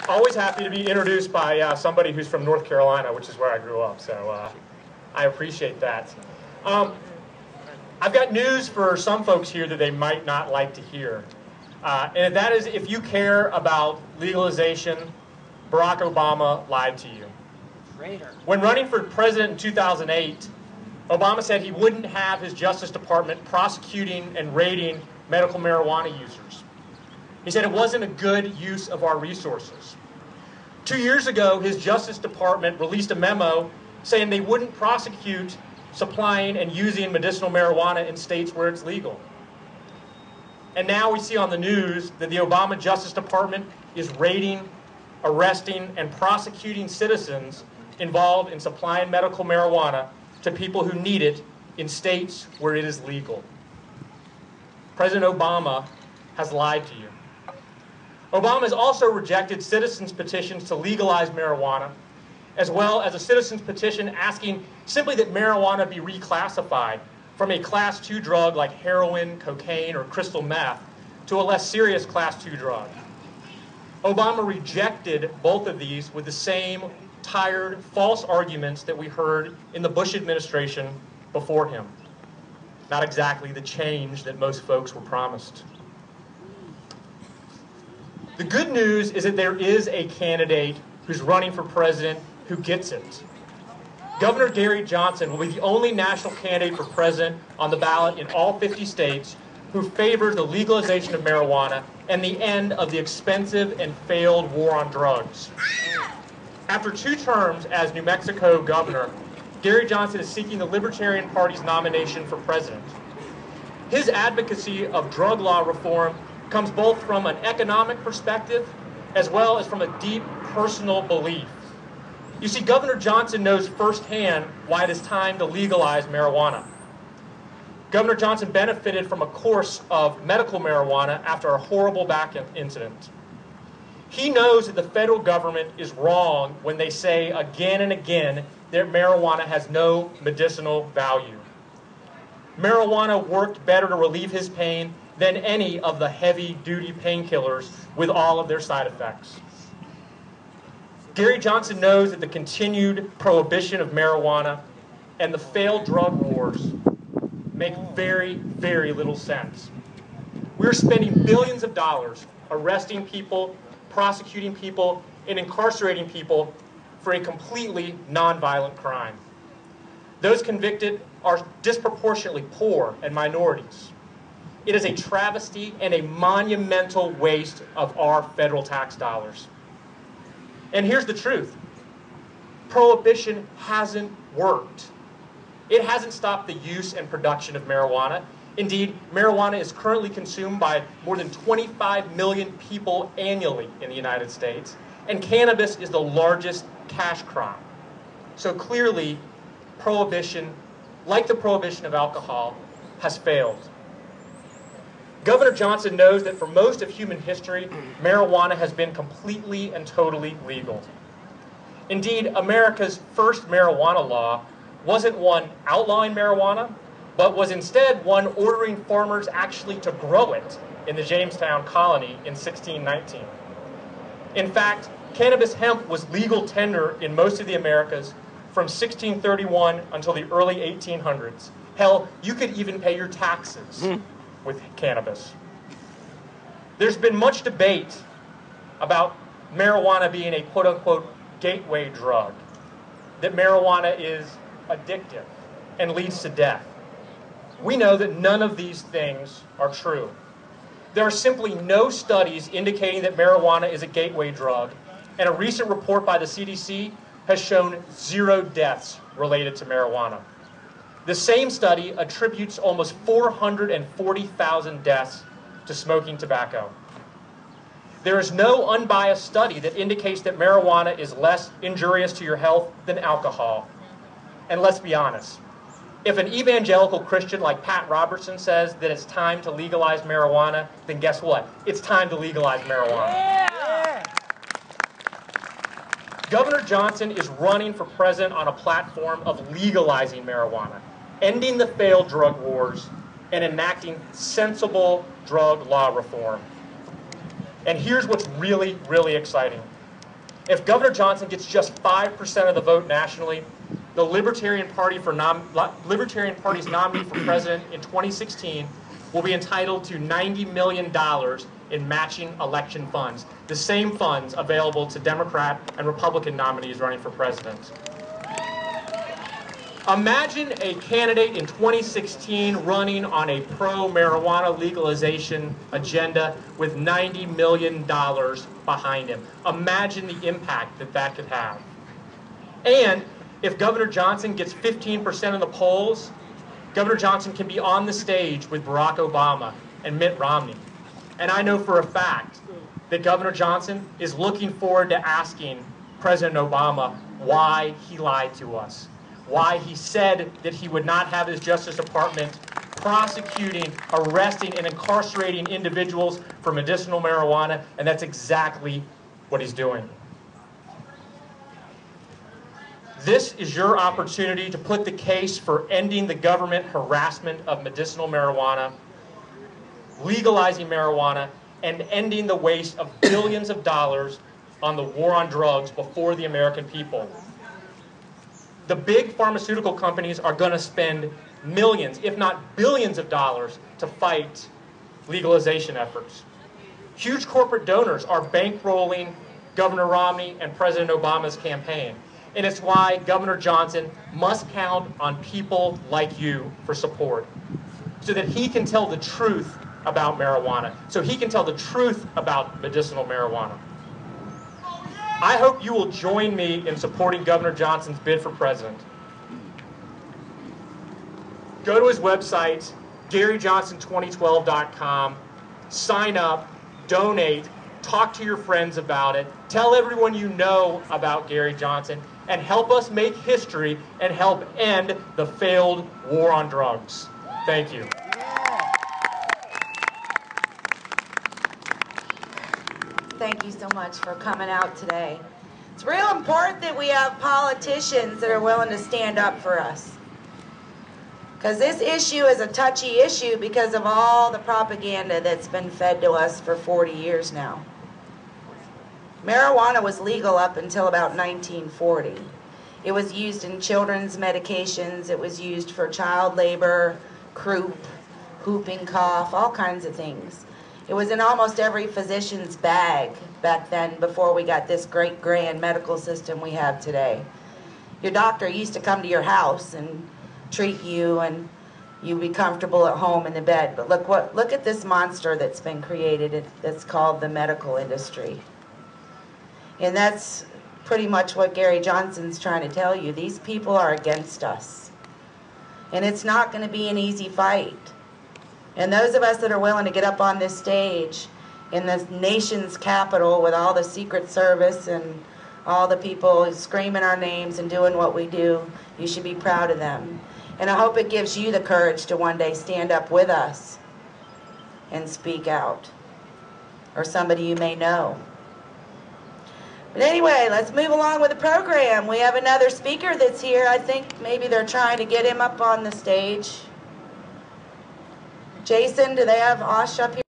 always happy to be introduced by somebody who's from North Carolina, which is where I grew up, so I appreciate that. I've got news for some folks here that they might not like to hear. And that is, if you care about legalization, Barack Obama lied to you. Traitor. When running for president in 2008, Obama said he wouldn't have his Justice Department prosecuting and raiding medical marijuana users. He said it wasn't a good use of our resources. 2 years ago, his Justice Department released a memo saying they wouldn't prosecute supplying and using medicinal marijuana in states where it's legal. And now we see on the news that the Obama Justice Department is raiding, arresting, and prosecuting citizens involved in supplying medical marijuana to people who need it in states where it is legal. President Obama has lied to you. Obama has also rejected citizens' petitions to legalize marijuana, as well as a citizen's petition asking simply that marijuana be reclassified from a Class 2 drug like heroin, cocaine, or crystal meth to a less serious Class 2 drug. Obama rejected both of these with the same tired, false arguments that we heard in the Bush administration before him. Not exactly the change that most folks were promised. The good news is that there is a candidate who's running for president who gets it. Governor Gary Johnson will be the only national candidate for president on the ballot in all 50 states who favors the legalization of marijuana and the end of the expensive and failed war on drugs. After 2 terms as New Mexico governor, Gary Johnson is seeking the Libertarian Party's nomination for president. His advocacy of drug law reform comes both from an economic perspective as well as from a deep personal belief. You see, Governor Johnson knows firsthand why it is time to legalize marijuana. Governor Johnson benefited from a course of medical marijuana after a horrible back incident. He knows that the federal government is wrong when they say again and again that marijuana has no medicinal value. Marijuana worked better to relieve his pain than any of the heavy-duty painkillers with all of their side effects. Gary Johnson knows that the continued prohibition of marijuana and the failed drug wars make very, very little sense. We're spending billions of dollars arresting people, prosecuting people, and incarcerating people for a completely nonviolent crime. Those convicted are disproportionately poor and minorities. It is a travesty and a monumental waste of our federal tax dollars. And here's the truth. Prohibition hasn't worked. It hasn't stopped the use and production of marijuana. Indeed, marijuana is currently consumed by more than 25 million people annually in the United States, and cannabis is the largest cash crop. So clearly, prohibition, like the prohibition of alcohol, has failed. Governor Johnson knows that for most of human history, marijuana has been completely and totally legal. Indeed, America's first marijuana law wasn't one outlawing marijuana, but was instead one ordering farmers actually to grow it in the Jamestown colony in 1619. In fact, cannabis hemp was legal tender in most of the Americas from 1631 until the early 1800s. Hell, you could even pay your taxes with cannabis. There's been much debate about marijuana being a quote-unquote gateway drug, that marijuana is addictive and leads to death. We know that none of these things are true. There are simply no studies indicating that marijuana is a gateway drug, and a recent report by the CDC has shown 0 deaths related to marijuana. The same study attributes almost 440,000 deaths to smoking tobacco. There is no unbiased study that indicates that marijuana is less injurious to your health than alcohol. And let's be honest, if an evangelical Christian like Pat Robertson says that it's time to legalize marijuana, then guess what? It's time to legalize marijuana. Yeah. Governor Johnson is running for president on a platform of legalizing marijuana, ending the failed drug wars, and enacting sensible drug law reform. And here's what's really, really exciting. If Governor Johnson gets just 5% of the vote nationally, the Libertarian Party's nominee for president in 2016 will be entitled to $90 million in matching election funds, the same funds available to Democrat and Republican nominees running for president. Imagine a candidate in 2016 running on a pro-marijuana legalization agenda with $90 million behind him. Imagine the impact that that could have. And if Governor Johnson gets 15% of the polls, Governor Johnson can be on the stage with Barack Obama and Mitt Romney. And I know for a fact that Governor Johnson is looking forward to asking President Obama why he lied to us, why he said that he would not have his Justice Department prosecuting, arresting, and incarcerating individuals for medicinal marijuana, and that's exactly what he's doing. This is your opportunity to put the case for ending the government harassment of medicinal marijuana, legalizing marijuana, and ending the waste of billions of dollars on the war on drugs before the American people. The big pharmaceutical companies are going to spend millions, if not billions of dollars to fight legalization efforts. Huge corporate donors are bankrolling Governor Romney and President Obama's campaign. And it's why Governor Johnson must count on people like you for support, so that he can tell the truth about marijuana, so he can tell the truth about medicinal marijuana. I hope you will join me in supporting Governor Johnson's bid for president. Go to his website, GaryJohnson2012.com, sign up, donate, talk to your friends about it, tell everyone you know about Gary Johnson, and help us make history and help end the failed war on drugs. Thank you. Thank you so much for coming out today. It's real important that we have politicians that are willing to stand up for us. Because this issue is a touchy issue because of all the propaganda that's been fed to us for 40 years now. Marijuana was legal up until about 1940. It was used in children's medications. It was used for child labor, croup, whooping cough, all kinds of things. It was in almost every physician's bag back then before we got this great grand medical system we have today. Your doctor used to come to your house and treat you and you'd be comfortable at home in the bed. But look at this monster that's been created that's called the medical industry. And that's pretty much what Gary Johnson's trying to tell you. These people are against us. And it's not going to be an easy fight. And those of us that are willing to get up on this stage in the nation's capital with all the Secret Service and all the people screaming our names and doing what we do, you should be proud of them. And I hope it gives you the courage to one day stand up with us and speak out. Or somebody you may know. But anyway, let's move along with the program. We have another speaker that's here. I think maybe they're trying to get him up on the stage. Jason, do they have Osh up here?